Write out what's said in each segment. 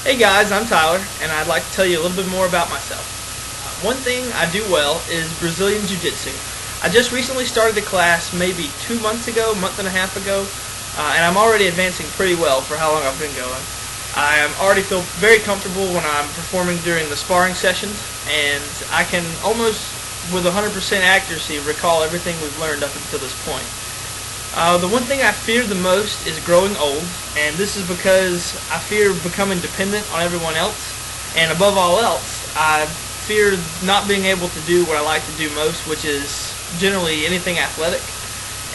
Hey guys, I'm Tyler, and I'd like to tell you a little bit more about myself. One thing I do well is Brazilian Jiu-Jitsu. I just recently started the class maybe 2 months ago, month and a half ago, and I'm already advancing pretty well for how long I've been going. I already feel very comfortable when I'm performing during the sparring sessions, and I can almost with 100% accuracy recall everything we've learned up until this point. The one thing I fear the most is growing old, and this is because I fear becoming dependent on everyone else, and above all else, I fear not being able to do what I like to do most, which is generally anything athletic,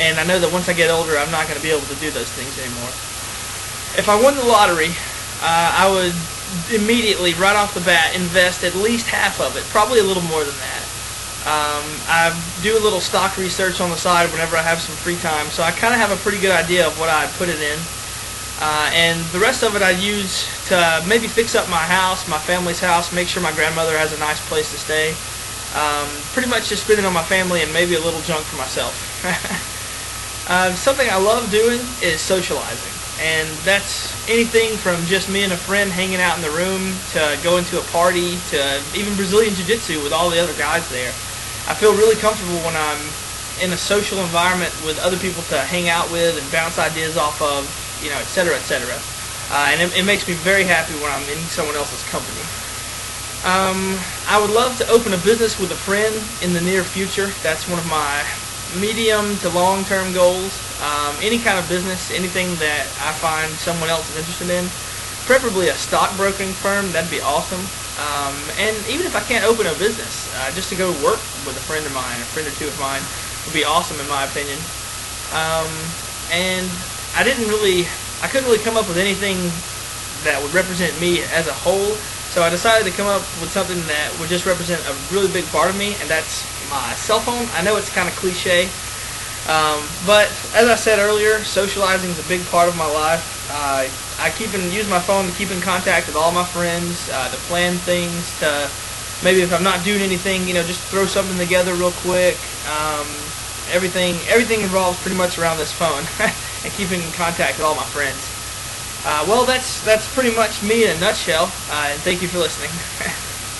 and I know that once I get older, I'm not going to be able to do those things anymore. If I won the lottery, I would immediately, right off the bat, invest at least half of it, probably a little more than that. I do a little stock research on the side whenever I have some free time, so I kind of have a pretty good idea of what I'd put it in. And the rest of it I'd use to maybe fix up my house, my family's house, make sure my grandmother has a nice place to stay. Pretty much just spend it on my family and maybe a little junk for myself. Something I love doing is socializing. And that's anything from just me and a friend hanging out in the room to going to a party to even Brazilian Jiu-Jitsu with all the other guys there. I feel really comfortable when I'm in a social environment with other people to hang out with and bounce ideas off of, etc., etc. And it makes me very happy when I'm in someone else's company. I would love to open a business with a friend in the near future. That's one of my medium to long-term goals. Any kind of business, anything that I find someone else is interested in, preferably a stockbroking firm, that'd be awesome. And even if I can't open a business, just to go work with a friend of mine, a friend or two of mine, would be awesome in my opinion. And I couldn't really come up with anything that would represent me as a whole, so I decided to come up with something that would just represent a really big part of me, and that's my cell phone. I know it's kind of cliche, but as I said earlier, socializing is a big part of my life. I use my phone to keep in contact with all my friends, to plan things, to maybe if I'm not doing anything, just throw something together real quick. Everything revolves pretty much around this phone and keeping in contact with all my friends. Well, that's pretty much me in a nutshell, and thank you for listening.